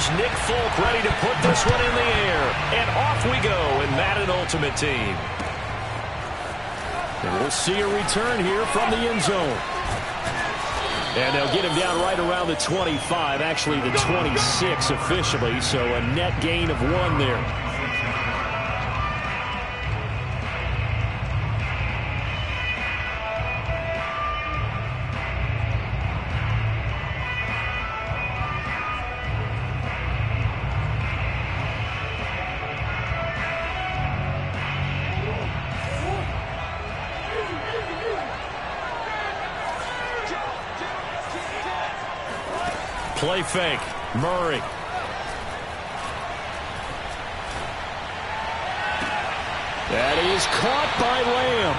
Here's Nick Folk ready to put this one in the air. And off we go in Madden Ultimate Team. And we'll see a return here from the end zone. And they'll get him down right around the 25, actually the 26 officially, so a net gain of 1 there. Play fake. Murray. That is caught by Lamb.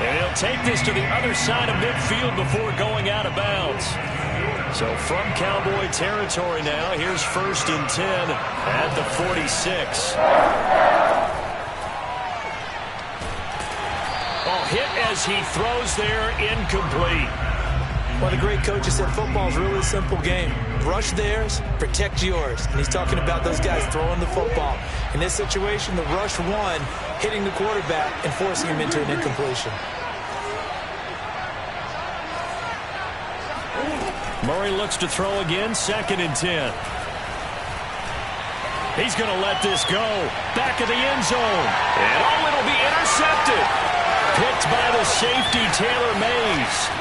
And he'll take this to the other side of midfield before going out of bounds. So from Cowboy territory now, here's 1st and 10 at the 46. Oh, hit as he throws there, incomplete. Well, the great coach said football is a really simple game. Rush theirs, protect yours. And he's talking about those guys throwing the football. In this situation, the rush one, hitting the quarterback and forcing him into an incompletion. Murray looks to throw again, 2nd and 10. He's going to let this go. Back of the end zone. And oh, it'll be intercepted. Picked by the safety, Taylor Mays.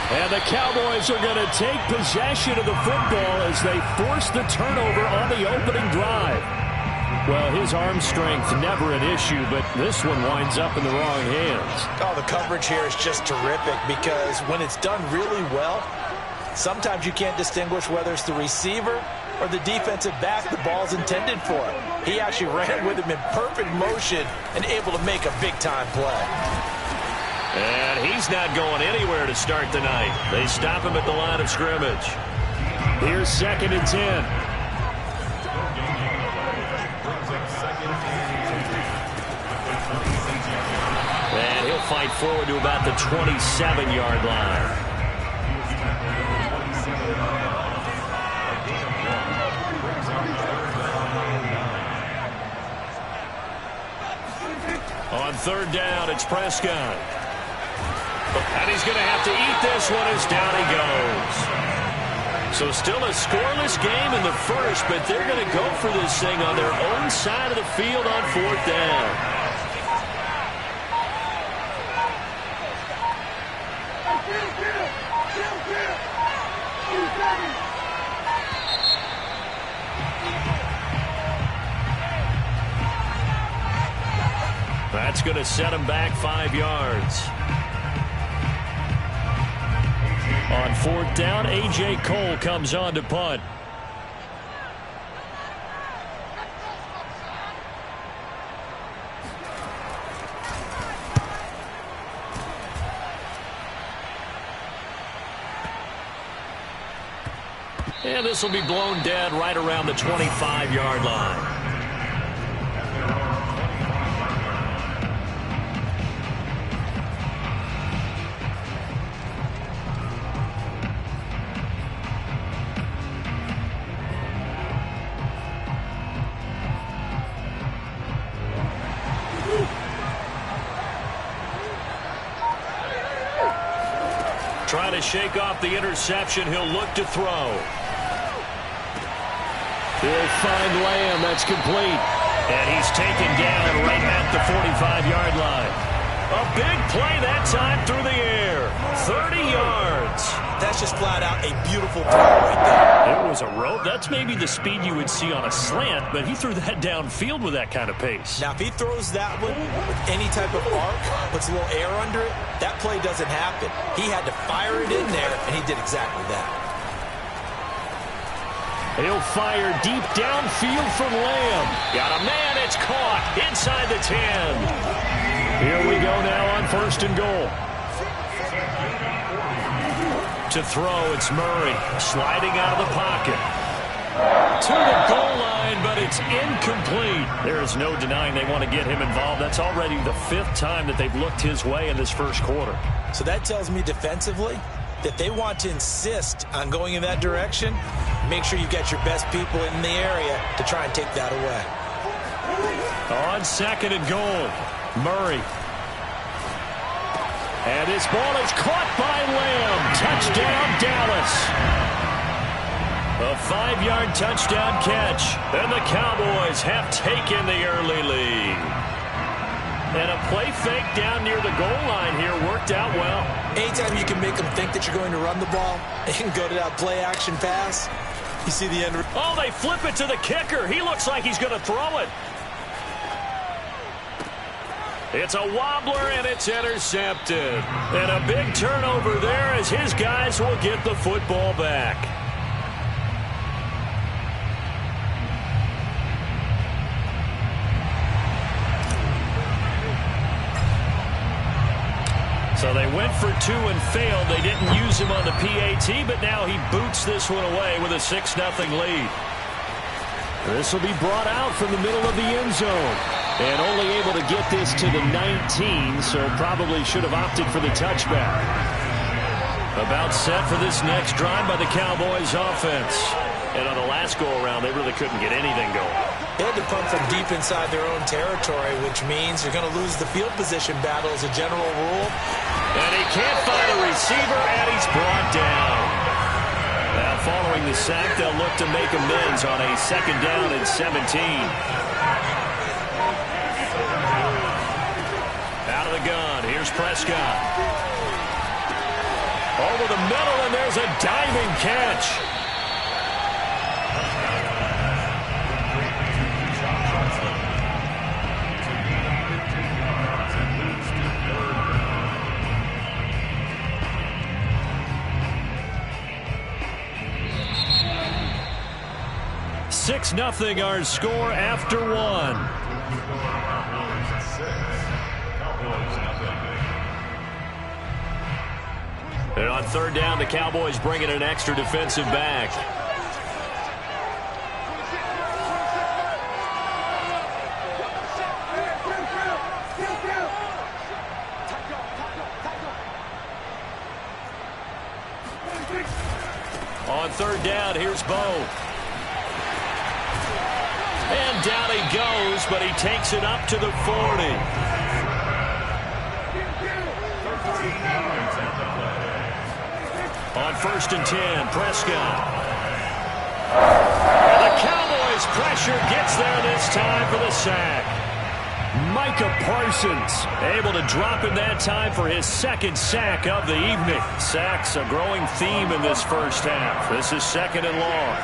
And the Cowboys are going to take possession of the football as they force the turnover on the opening drive. Well, his arm strength never an issue, but this one winds up in the wrong hands. Oh, the coverage here is just terrific because when it's done really well, sometimes you can't distinguish whether it's the receiver or the defensive back the ball's intended for. He actually ran with him in perfect motion and able to make a big-time play. And he's not going anywhere to start the night. They stop him at the line of scrimmage. Here's 2nd and 10. And he'll fight forward to about the 27-yard line. On 3rd down, it's Prescott. And he's going to have to eat this one as down he goes. So still a scoreless game in the first, but they're going to go for this thing on their own side of the field on 4th down. That's going to set him back 5 yards. On 4th down, A.J. Cole comes on to punt. And this will be blown dead right around the 25-yard line. Trying to shake off the interception. He'll look to throw. He'll find Lamb. That's complete. And he's taken down right at the 45-yard line. A big play that time through the air. 30 yards. That's just flat out a beautiful throw right there. It was a rope. That's maybe the speed you would see on a slant, but he threw that downfield with that kind of pace. Now, if he throws that one with any type of arc, puts a little air under it, that play doesn't happen. He had to fire it in there, and he did exactly that. He'll fire deep downfield from Lamb. Got a man. It's caught inside the 10. Here we go now on 1st and goal. To throw, it's Murray sliding out of the pocket. To the goal line, but it's incomplete. There is no denying they want to get him involved. That's already the 5th time that they've looked his way in this first quarter. So that tells me defensively, that they want to insist on going in that direction, make sure you've got your best people in the area to try and take that away. On second and goal, Murray. And his ball is caught by Lamb. Touchdown, Dallas. A 5-yard touchdown catch. And the Cowboys have taken the early lead. And a play fake down near the goal line here worked out well. Anytime you can make them think that you're going to run the ball and go to that play-action pass, you see the end. Oh, they flip it to the kicker. He looks like he's going to throw it. It's a wobbler, and it's intercepted. And a big turnover there as his guys will get the football back. So they went for 2 and failed. They didn't use him on the PAT, but now he boots this one away with a 6-0 lead. This will be brought out from the middle of the end zone. And only able to get this to the 19, so probably should have opted for the touchback. About set for this next drive by the Cowboys offense. And on the last go-around, they really couldn't get anything going. They had to punt from deep inside their own territory, which means you're going to lose the field position battle as a general rule. And he can't find a receiver, and he's brought down. Now, following the sack, they'll look to make amends on a 2nd down and 17. Out of the gun, here's Prescott. Over the middle, and there's a diving catch. Six nothing our score after 1. And on 3rd down, the Cowboys bring in an extra defensive back. On 3rd down, here's Bo. And down he goes, but he takes it up to the 40. On 1st and 10, Prescott. And the Cowboys' pressure gets there this time for the sack. Micah Parsons able to drop in that time for his 2nd sack of the evening. Sacks a growing theme in this first half. This is 2nd and long.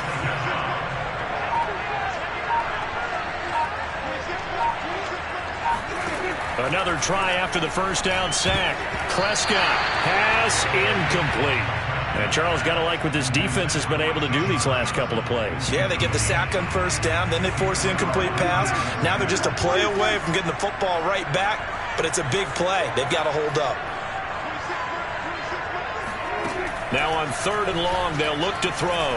Another try after the 1st down sack. Prescott pass incomplete. And Charles, got to like what this defense has been able to do these last couple of plays. Yeah, they get the sack on 1st down, then they force the incomplete pass. Now they're just a play away from getting the football right back, but it's a big play. They've got to hold up. Now on 3rd and long, they'll look to throw.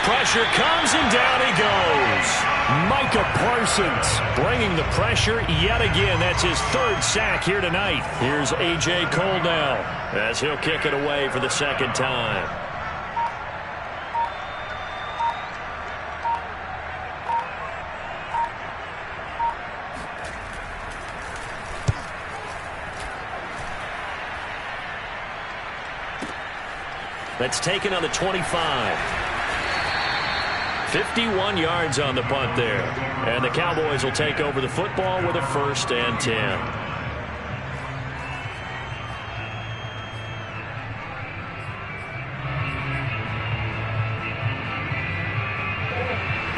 Pressure comes, and down he goes. Micah Parsons bringing the pressure yet again. That's his 3rd sack here tonight. Here's A.J. Cole now as he'll kick it away for the 2nd time. That's taken on the 25. 51 yards on the punt there. And the Cowboys will take over the football with a 1st and 10.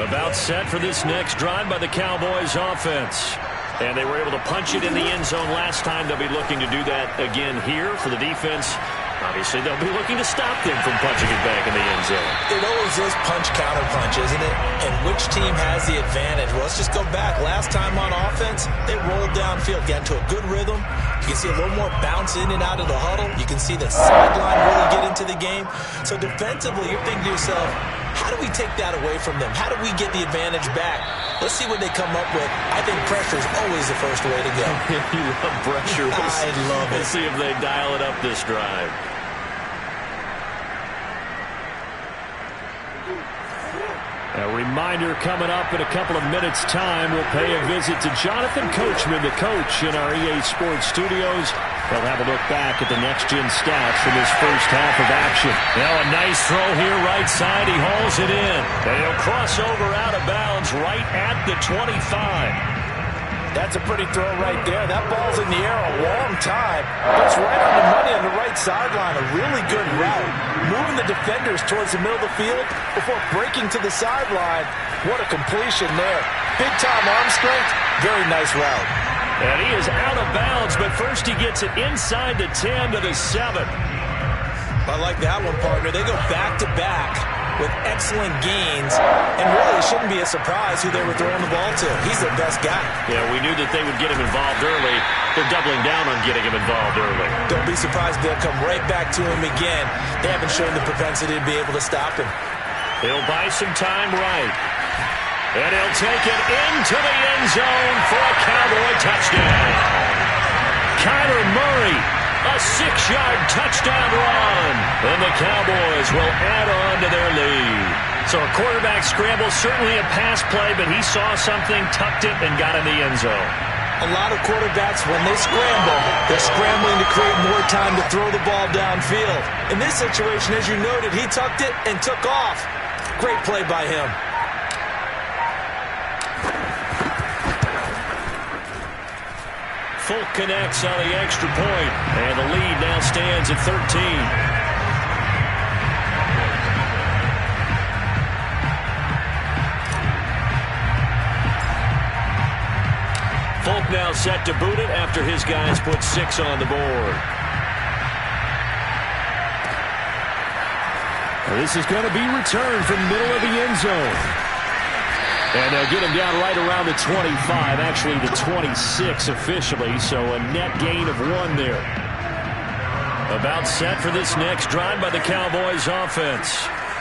About set for this next drive by the Cowboys offense. And they were able to punch it in the end zone last time. They'll be looking to do that again here for the defense. Obviously, they'll be looking to stop them from punching it back in the end zone. It always is punch-counter-punch, isn't it? And which team has the advantage? Well, let's just go back. Last time on offense, they rolled downfield, got into a good rhythm. You can see a little more bounce in and out of the huddle. You can see the sideline really get into the game. So defensively, you're thinking to yourself, How do we take that away from them? How do we get the advantage back? Let's see what they come up with. I think pressure is always the first way to go. You love pressure. I love it. Let's see if they dial it up this drive. A reminder coming up in a couple of minutes' time. We'll pay a visit to Jonathan Coachman, the coach in our EA Sports studios. They'll have a look back at the next-gen stats from this first half of action. Now a nice throw here right side. He hauls it in. And he'll cross over out of bounds right at the 25. That's a pretty throw right there. That ball's in the air a long time. But it's right on the money on the right sideline. A really good route. Moving the defenders towards the middle of the field before breaking to the sideline. What a completion there. Big-time arm strength. Very nice route. And he is out of bounds, but first he gets it inside the 10 to the 7. I like that one, partner. They go back-to-back with excellent gains, and really it shouldn't be a surprise who they were throwing the ball to. He's their best guy. Yeah, we knew that they would get him involved early. They're doubling down on getting him involved early. Don't be surprised they'll come right back to him again. They haven't shown the propensity to be able to stop him. He'll buy some time right. And he'll take it into the end zone for a Cowboy touchdown. Kyler Murray, a 6-yard touchdown run. And the Cowboys will add on to their lead. So a quarterback scramble, certainly a pass play, but he saw something, tucked it, and got in the end zone. A lot of quarterbacks, when they scramble, they're scrambling to create more time to throw the ball downfield. In this situation, as you noted, he tucked it and took off. Great play by him. Folk connects on the extra point, and the lead now stands at 13. Folk now set to boot it after his guys put 6 on the board. Well, this is going to be returned from the middle of the end zone. And they'll get him down right around the 25, actually the 26 officially, so a net gain of 1 there. About set for this next drive by the Cowboys offense.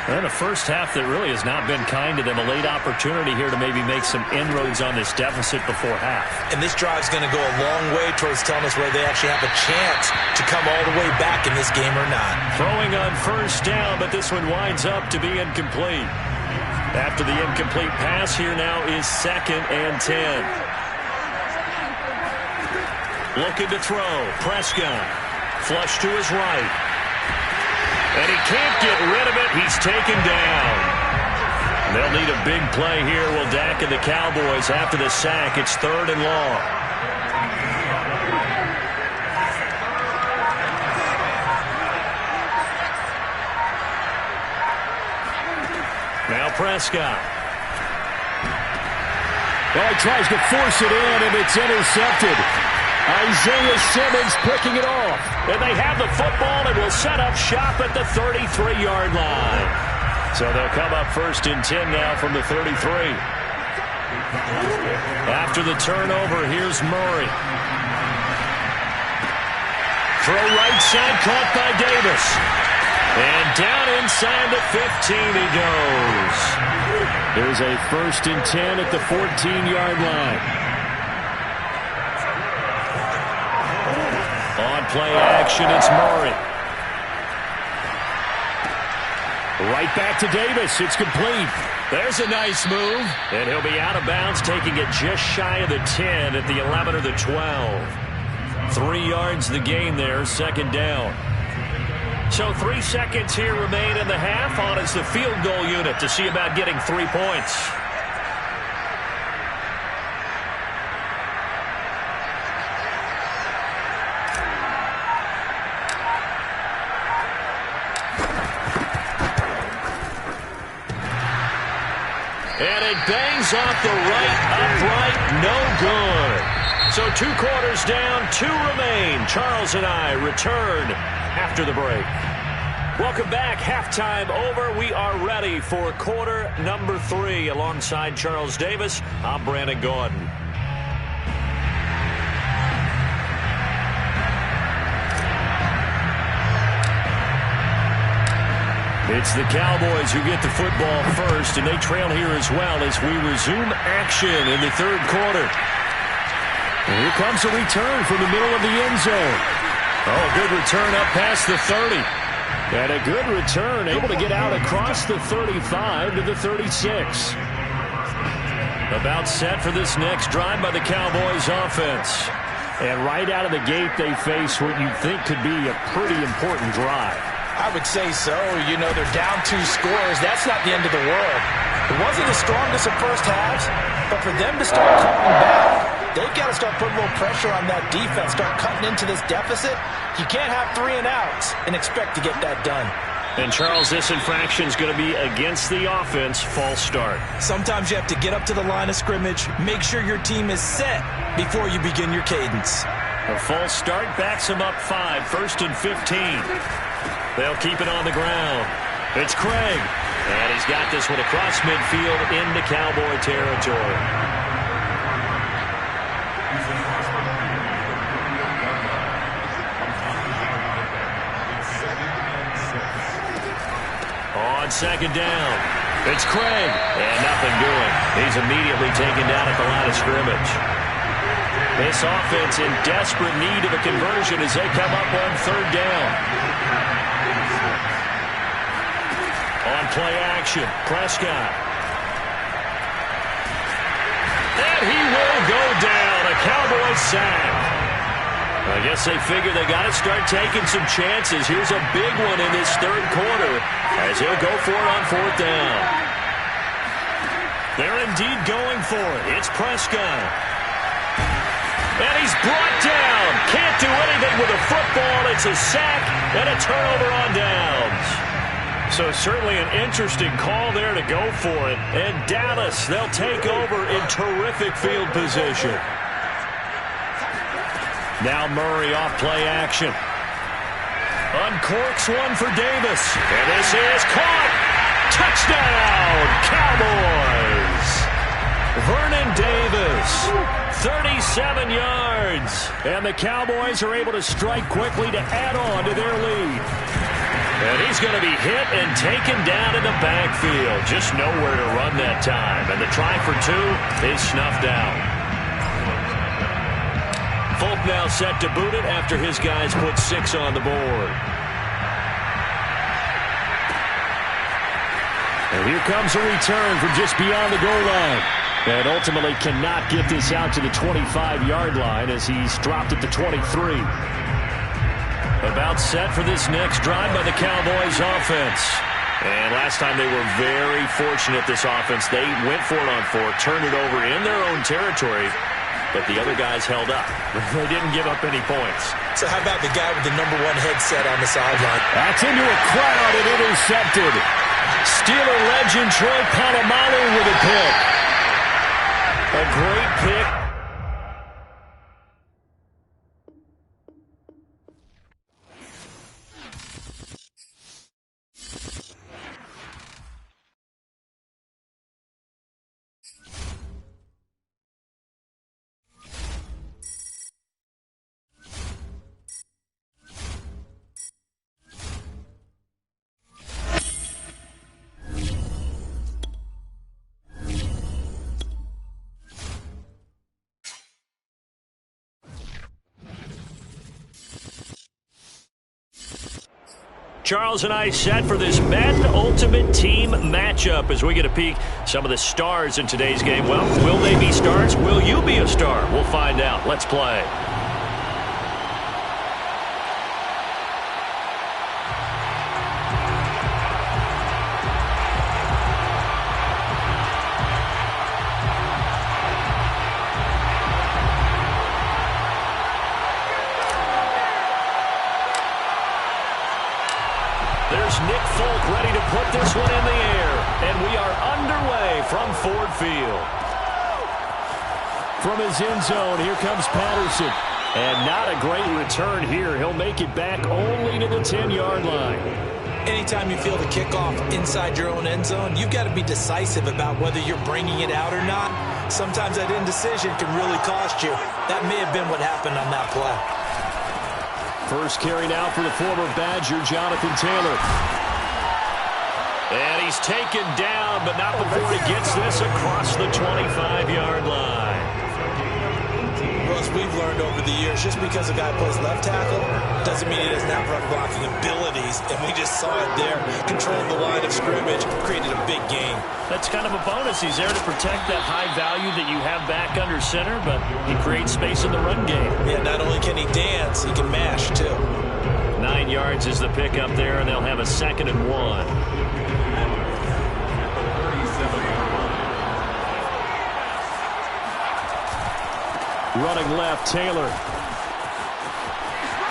And a first half that really has not been kind to them. A late opportunity here to maybe make some inroads on this deficit before half. And this drive's going to go a long way towards telling us whether they actually have a chance to come all the way back in this game or not. Throwing on first down, but this one winds up to be incomplete. After the incomplete pass, here now is 2nd and 10. Looking to throw. Prescott. Flush to his right. And he can't get rid of it. He's taken down. They'll need a big play here. Will Dak and the Cowboys after the sack. It's 3rd and long. Now Prescott. Oh, he tries to force it in, and it's intercepted. Isaiah Simmons picking it off. And they have the football and will set up shop at the 33-yard line. So they'll come up 1st and 10 now from the 33. After the turnover, here's Murray. Throw right side, caught by Davis. And down inside the 15 he goes. There's a 1st and 10 at the 14-yard line. On play action, it's Murray. Right back to Davis. It's complete. There's a nice move. And he'll be out of bounds, taking it just shy of the 10 at the 11 or the 12. 3 yards the gain there, 2nd down. So 3 seconds here remain in the half. On is the field goal unit to see about getting 3 points. And it bangs off the right upright, no good. So 2 quarters down, 2 remain. Charles and I return after the break. Welcome back. Halftime over. We are ready for quarter number 3. Alongside Charles Davis, I'm Brandon Gordon. It's the Cowboys who get the football first, and they trail here as well as we resume action in the third quarter. And here comes a return from the middle of the end zone. Oh, good return up past the 30. And a good return, able to get out across the 35 to the 36. About set for this next drive by the Cowboys offense. And right out of the gate, they face what you think could be a pretty important drive. I would say so. You know, they're down 2 scores. That's not the end of the world. It wasn't the strongest of first halves, but for them to start coming back, they've got to start putting a little pressure on that defense, start cutting into this deficit. You can't have 3 and outs and expect to get that done. And, Charles, this infraction is going to be against the offense, false start. Sometimes you have to get up to the line of scrimmage, make sure your team is set before you begin your cadence. A false start backs him up 5, 1st and 15. They'll keep it on the ground. It's Craig. And he's got this one across midfield into Cowboy territory. On second down, it's Craig. And nothing doing. He's immediately taken down at the line of scrimmage. This offense in desperate need of a conversion as they come up on third down. On play action, Prescott. And he will go down. A Cowboys sack. I guess they figure they got to start taking some chances. Here's a big one in this third quarter as he'll go for it on fourth down. They're indeed going for it. It's Prescott. And he's brought down. Can't do anything with a football. It's a sack and a turnover on downs. So certainly an interesting call there to go for it. And Dallas, they'll take over in terrific field position. Now Murray off play action. Uncorks one for Davis. And this is caught. Touchdown, Cowboys. Vernon Davis, 37 yards. And the Cowboys are able to strike quickly to add on to their lead. And he's going to be hit and taken down in the backfield. Just nowhere to run that time. And the try for 2 is snuffed out. Folk now set to boot it after his guys put 6 on the board. And here comes a return from just beyond the goal line. And ultimately cannot get this out to the 25-yard line as he's dropped at the 23. About set for this next drive by the Cowboys offense. And last time they were very fortunate, this offense. They went for it on 4, turned it over in their own territory, but the other guys held up. They didn't give up any points. So how about the guy with the #1 headset on the sideline? That's into a crowd and intercepted. Steeler legend Troy Polamalu with a pick. A great pick. Charles and I set for this Madden Ultimate Team matchup as we get a peek some of the stars in today's game. Well, will they be stars? Will you be a star? We'll find out. Let's play. There's Nick Folk ready to put this one in the air. And we are underway from Ford Field. From his end zone, here comes Patterson. And not a great return here. He'll make it back only to the 10-yard line. Anytime you feel the kickoff inside your own end zone, you've got to be decisive about whether you're bringing it out or not. Sometimes that indecision can really cost you. That may have been what happened on that play. First carry now for the former Badger, Jonathan Taylor. And he's taken down, but not before he gets this across the 25-yard line. Well, as we've learned over the years, just because a guy plays left tackle doesn't mean he doesn't have run blocking abilities, and we just saw it there. Controlled the line of scrimmage, created a big game. That's kind of a bonus. He's there to protect that high value that you have back under center, but he creates space in the run game. Yeah, not only can he dance, he can mash, too. 9 yards is the pickup there, and they'll have a 2nd and 1. Running left, Taylor.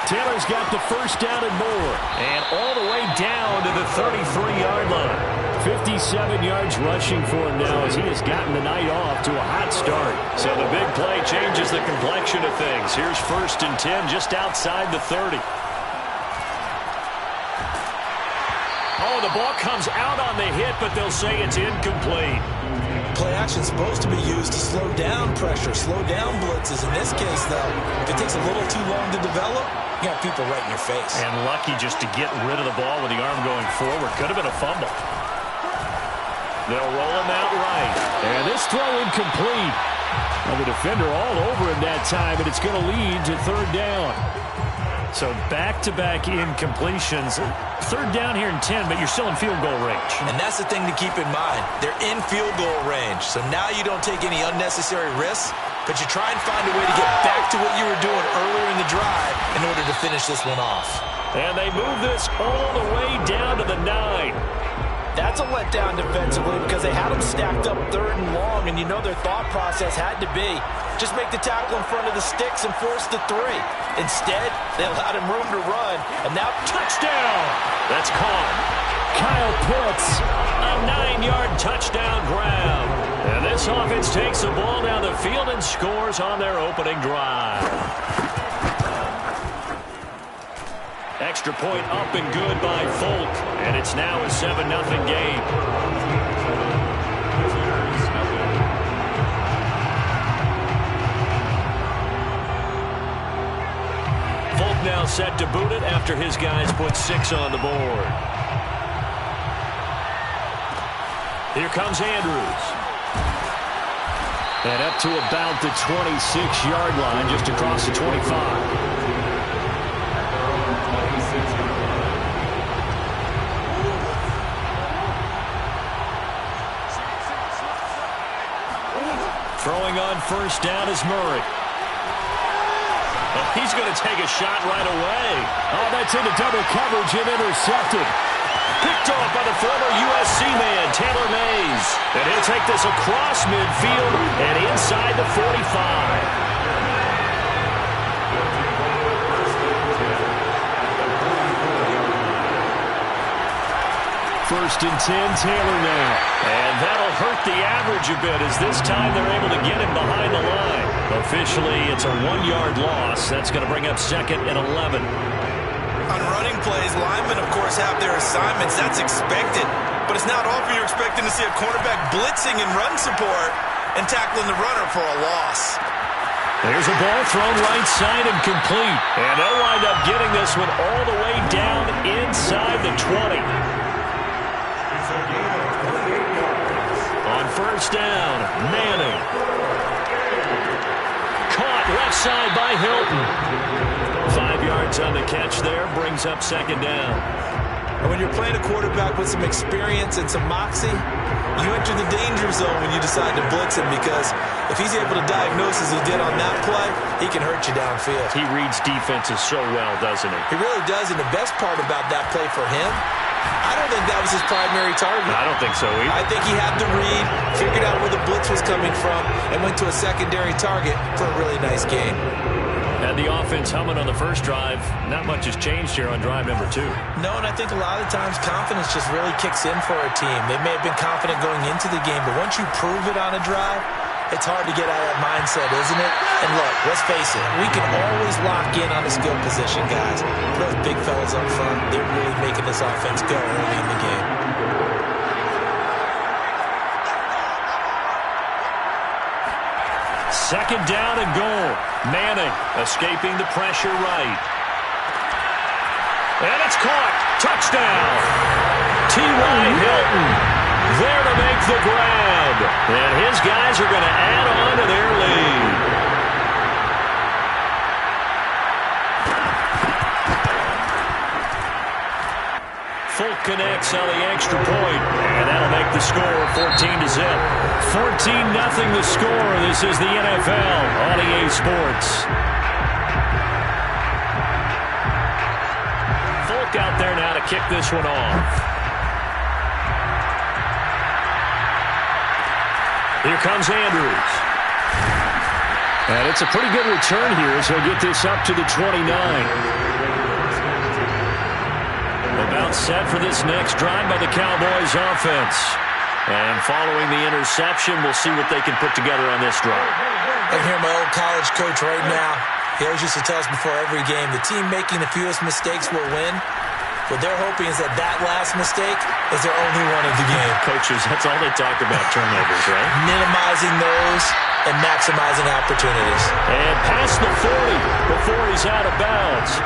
Taylor's got the first down and more. And all the way down to the 33-yard line. 57 yards rushing for him now as he has gotten the night off to a hot start. So the big play changes the complexion of things. Here's 1st and 10 just outside the 30. Oh, the ball comes out on the hit, but they'll say it's incomplete. Play action is supposed to be used to slow down pressure, slow down blitzes. In this case, though, if it takes a little too long to develop, you got people right in your face. And lucky just to get rid of the ball with the arm going forward. Could have been a fumble. They'll roll him out right. And this throw incomplete. And the defender all over him that time, and it's going to lead to 3rd down. So back-to-back incompletions. 3rd down here in 10, but you're still in field goal range. And that's the thing to keep in mind. They're in field goal range. So now you don't take any unnecessary risks, but you try and find a way to get back to what you were doing earlier in the drive in order to finish this one off. And they move this all the way down to the 9. That's a letdown defensively because they had them stacked up 3rd and long, and you know their thought process had to be just make the tackle in front of the sticks and force the 3. Instead, they allowed him room to run, and now touchdown! That's caught. Kyle Pitts, a 9-yard touchdown grab. And this offense takes the ball down the field and scores on their opening drive. Extra point up and good by Folk, and it's now a 7-0 game. Folk now set to boot it after his guys put 6 on the board. Here comes Andrews. And up to about the 26-yard line, just across the 25. Throwing on 1st down is Murray. Oh, he's going to take a shot right away. Oh, that's into double coverage and intercepted. Picked off by the former USC man, Taylor Mays. And he'll take this across midfield and inside the 45. 1st and 10, Taylor now. And that'll hurt the average a bit as this time they're able to get him behind the line. Officially, it's a 1-yard loss. That's going to bring up 2nd and 11. On running plays, linemen, of course, have their assignments. That's expected. But it's not often you're expecting to see a cornerback blitzing and run support and tackling the runner for a loss. There's a ball thrown right side and complete. And they'll wind up getting this one all the way down inside the 20. On 1st down, Manning. Caught left side by Hilton. 5 yards on the catch there, brings up 2nd down. And when you're playing a quarterback with some experience and some moxie, you enter the danger zone when you decide to blitz him, because if he's able to diagnose as he did on that play, he can hurt you downfield. He reads defenses so well, doesn't he? He really does, and the best part about that play for him, I don't think that was his primary target. I don't think so either. I think he had the read, figured out where the blitz was coming from, and went to a secondary target for a really nice game. Had the offense humming on the first drive. Not much has changed here on drive number 2. No, and I think a lot of times confidence just really kicks in for a team. They may have been confident going into the game, but once you prove it on a drive, it's hard to get out of that mindset, isn't it? And look, let's face it, we can always lock in on a skill position, guys. But those big fellas up front, they're really making this offense go early in the game. Second down and goal. Manning escaping the pressure right. And it's caught. Touchdown. T.Y. Hilton there to make the grab. And his guys are going to add on to their lead. Folk connects on the extra point, and that'll make the score 14-0. 14-0 the score. This is the NFL on EA Sports. Folk out there now to kick this one off. Here comes Andrews. And it's a pretty good return here as he'll get this up to the 29. About set for this next drive by the Cowboys offense. And following the interception, we'll see what they can put together on this drive. I can hear my old college coach right now. He always used to tell us before every game, the team making the fewest mistakes will win. What they're hoping is that that last mistake is their only one of the game. Coaches, that's all they talk about, turnovers, right? Minimizing those and maximizing opportunities. And past the 40 before he's out of bounds.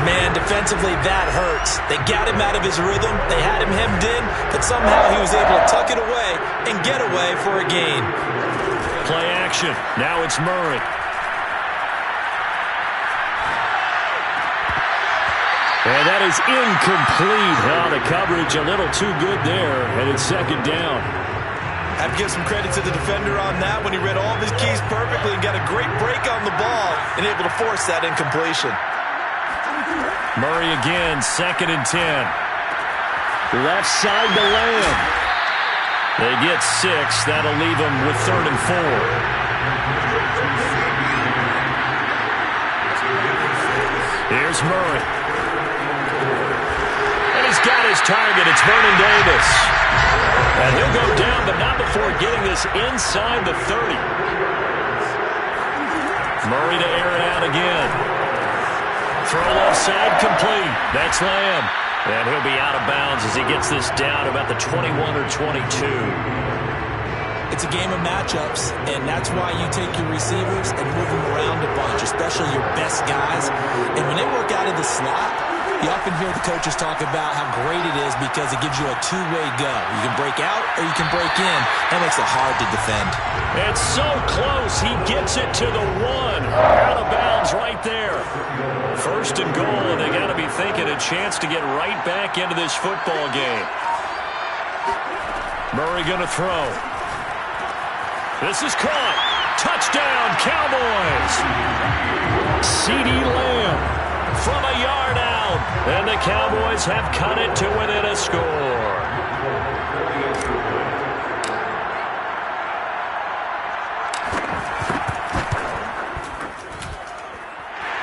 Man, defensively, that hurts. They got him out of his rhythm. They had him hemmed in, but somehow he was able to tuck it away and get away for a gain. Play action. Now it's Murray. And that is incomplete. Oh, the coverage a little too good there, and it's second down. I have to give some credit to the defender on that when he read all of his keys perfectly and got a great break on the ball and able to force that incompletion. Murray again, 2nd and 10. Left side to Lamb. They get 6. That'll leave them with 3rd and 4. Here's Murray. And he's got his target. It's Vernon Davis. And he'll go down, but not before getting this inside the 30. Murray to air it out again. Throw left side complete. That's Lamb. And he'll be out of bounds as he gets this down about the 21 or 22. It's a game of matchups, and that's why you take your receivers and move them around a bunch, especially your best guys. And when they work out of the slot, you often hear the coaches talk about how great it is because it gives you a two-way go. You can break out or you can break in. That makes it hard to defend. It's so close. He gets it to the 1. Out of bounds right there. 1st and goal, and they got to be thinking a chance to get right back into this football game. Murray going to throw. This is caught. Touchdown, Cowboys. CeeDee Lamb from a yard out. And the Cowboys have cut it to within a score.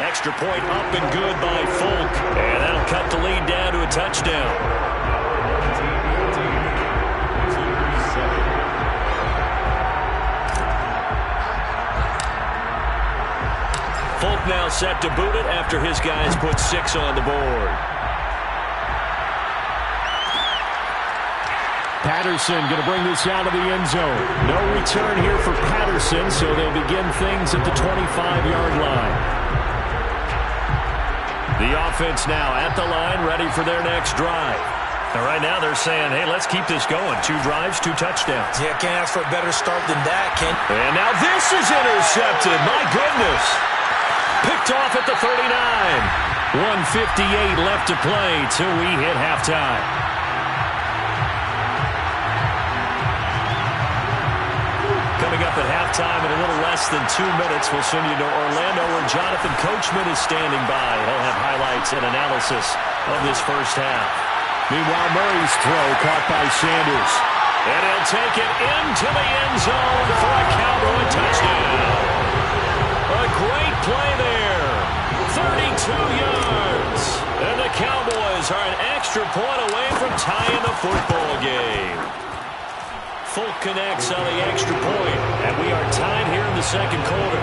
Extra point up and good by Folk. And that'll cut the lead down to a touchdown. Folk now set to boot it after his guys put 6 on the board. Patterson going to bring this out of the end zone. No return here for Patterson, so they'll begin things at the 25-yard line. The offense now at the line, ready for their next drive. And right now they're saying, hey, let's keep this going. 2 drives, 2 touchdowns. Yeah, can't ask for a better start than that, Ken. And now this is intercepted. My goodness. Picked off at the 39. 1:58 left to play till we hit halftime. Coming up at halftime in a little less than 2 minutes, we'll send you to Orlando where Jonathan Coachman is standing by. He'll have highlights and analysis of this first half. Meanwhile, Murray's throw caught by Sanders. And he'll take it into the end zone for a Cowboy touchdown. A great play there. 32 yards. And the Cowboys are an extra point away from tying the football game. Folk connects on the extra point, and we are tied here in the second quarter.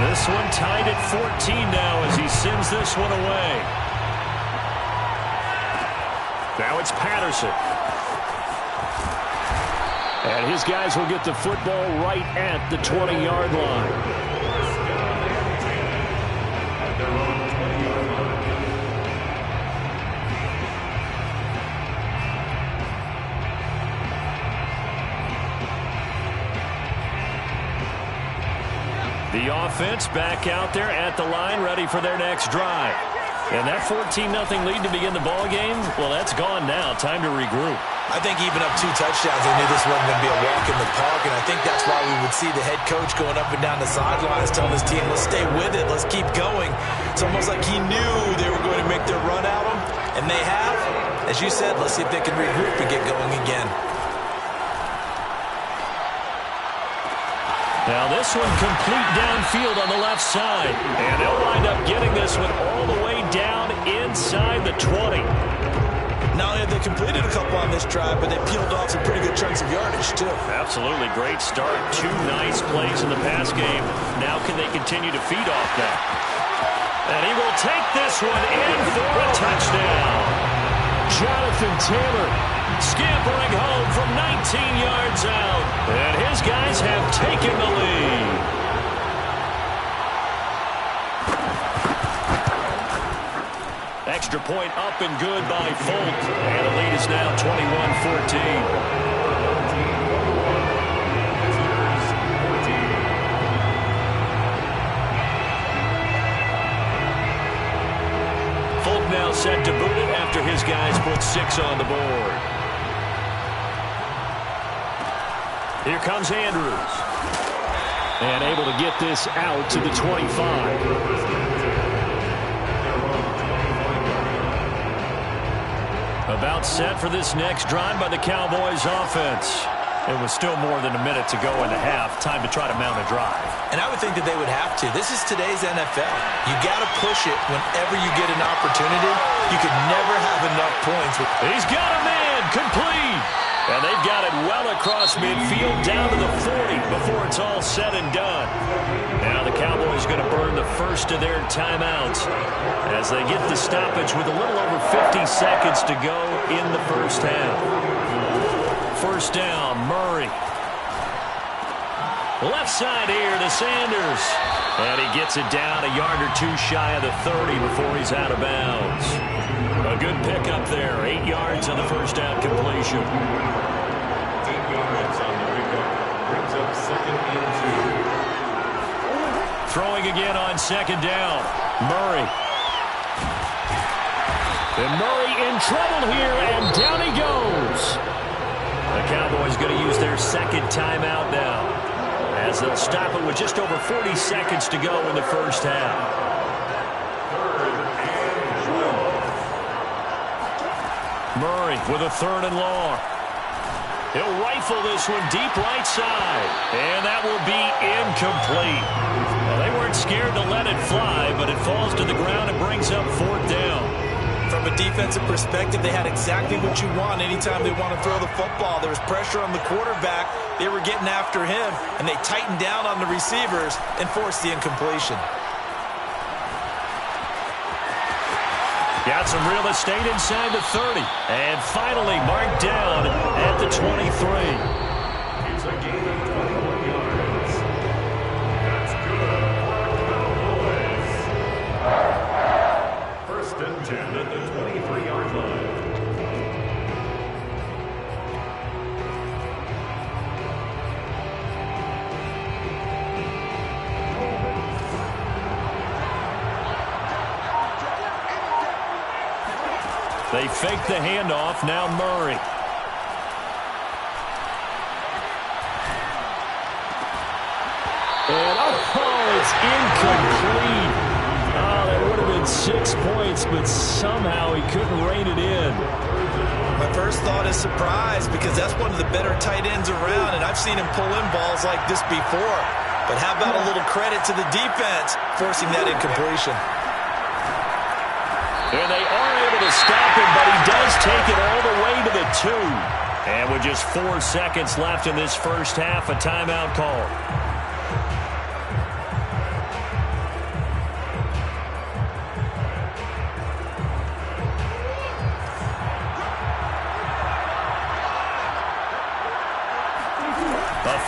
This one tied at 14 now as he sends this one away. Now it's Patterson. And his guys will get the football right at the 20-yard line. The offense back out there at the line, ready for their next drive. And that 14-0 lead to begin the ball game, well, that's gone now. Time to regroup. I think even up 2 touchdowns, they knew this wasn't going to be a walk in the park, and I think that's why we would see the head coach going up and down the sidelines telling his team, let's stay with it, let's keep going. It's almost like he knew they were going to make their run at him, and they have. As you said, let's see if they can regroup and get going again. Now this one complete downfield on the left side. And they'll wind up getting this one all the way down inside the 20. Not only have they completed a couple on this drive, but they peeled off some pretty good chunks of yardage, too. Absolutely. Great start. 2 nice plays in the pass game. Now can they continue to feed off that? And he will take this one in for a touchdown. Jonathan Taylor scampering home from 19 yards out. And his guys have taken the lead. Extra point up and good by Folk. And the lead is now 21-14. Now set to boot it after his guys put 6 on the board. Here comes Andrews. And able to get this out to the 25. About set for this next drive by the Cowboys offense. It was still more than a minute to go in the half. Time to try to mount a drive. And I would think that they would have to. This is today's NFL. You got to push it whenever you get an opportunity. You could never have enough points. He's got a man complete. And they've got it well across midfield down to the 40 before it's all said and done. Now the Cowboys going to burn the first of their timeouts as they get the stoppage with a little over 50 seconds to go in the first half. First down, Murray. Left side here to Sanders. And he gets it down a yard or 2 shy of the 30 before he's out of bounds. A good pickup there. 8 yards on the first down completion. 8 yards on the pickup. Brings up 2nd and 2. Throwing again on 2nd down. Murray. And Murray in trouble here, and down he goes. The Cowboys going to use their 2nd timeout now, as they'll stop it with just over 40 seconds to go in the first half. Murray with a 3rd and long. He'll rifle this one deep right side, and that will be incomplete. Well, they weren't scared to let it fly, but it falls to the ground and brings up 4th down. From a defensive perspective, they had exactly what you want anytime they want to throw the football. There was pressure on the quarterback. They were getting after him, and they tightened down on the receivers and forced the incompletion. Got some real estate inside the 30. And finally marked down at the 23. It's a gain of 21 yards. That's good for the Cowboys. 1st and 10 at the 23-yard line. They fake the handoff. Now Murray. And it's incomplete. Oh, that would have been 6 points, but somehow he couldn't rein it in. My first thought is surprise, because that's one of the better tight ends around, and I've seen him pull in balls like this before. But how about a little credit to the defense forcing that incompletion? And they are able to stop him, but he does take it all the way to the 2. And with just 4 seconds left in this first half, a timeout call.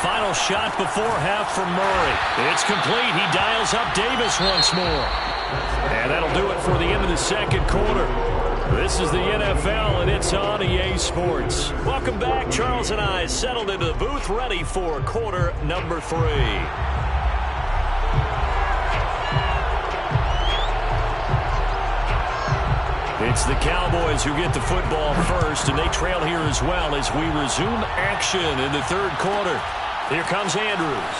final shot before half from Murray. It's complete. He dials up Davis once more. And that'll do it for the end of the second quarter. This is the NFL, and it's on EA Sports. Welcome back. Charles and I settled into the booth, ready for quarter number 3. It's the Cowboys who get the football first, and they trail here as well as we resume action in the third quarter. Here comes Andrews.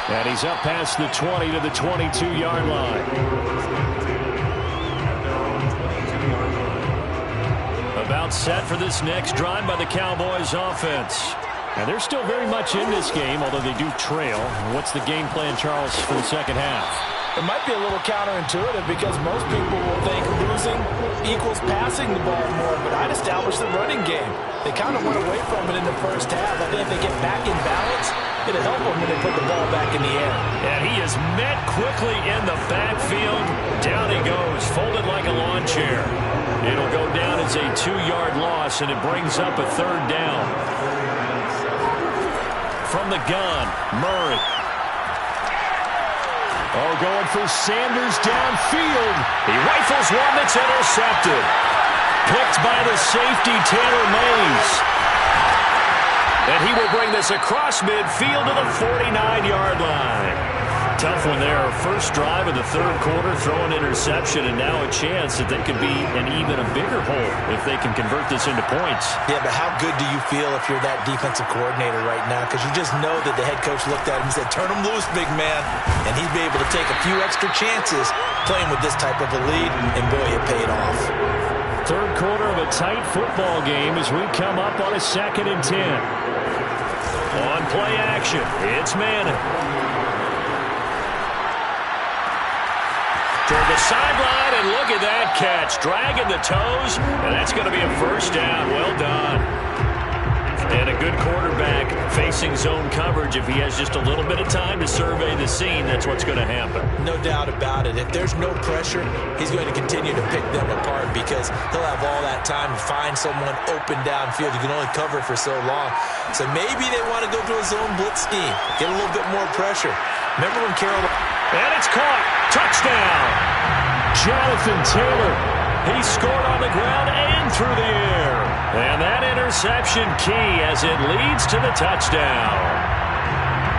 And he's up past the 20 to the 22-yard line. About set for this next drive by the Cowboys offense. And they're still very much in this game, although they do trail. What's the game plan, Charles, for the second half? It might be a little counterintuitive because most people will think losing equals passing the ball more, but I'd establish the running game. They kind of went away from it in the first half. I think if they get back in balance, it'll help them when they put the ball back in the air. And he is met quickly in the backfield. Down he goes, folded like a lawn chair. It'll go down as a 2-yard loss, and it brings up a third down. From the gun, Murray. Oh, going for Sanders downfield. He rifles one that's intercepted. Picked by the safety, Taylor Mays. And he will bring this across midfield to the 49-yard line. Tough one there. First drive of the third quarter, throw an interception, and now a chance that they could be in even a bigger hole if they can convert this into points. Yeah, but how good do you feel if you're that defensive coordinator right now? Because you just know that the head coach looked at him and said, turn him loose, big man. And he'd be able to take a few extra chances playing with this type of a lead, and boy, it paid off. Third quarter of a tight football game as we come up on a 2nd and 10. On play action, it's Manning. Toward the sideline, and look at that catch. Dragging the toes, and that's going to be a first down. Well done. And a good quarterback facing zone coverage. If he has just a little bit of time to survey the scene, that's what's going to happen. No doubt about it. If there's no pressure, he's going to continue to pick them apart because he'll have all that time to find someone open downfield. You can only cover for so long. So maybe they want to go to a zone blitz scheme, get a little bit more pressure. Remember when Carolina... And it's caught. Touchdown. Jonathan Taylor. He scored on the ground and through the air. And that interception key as it leads to the touchdown.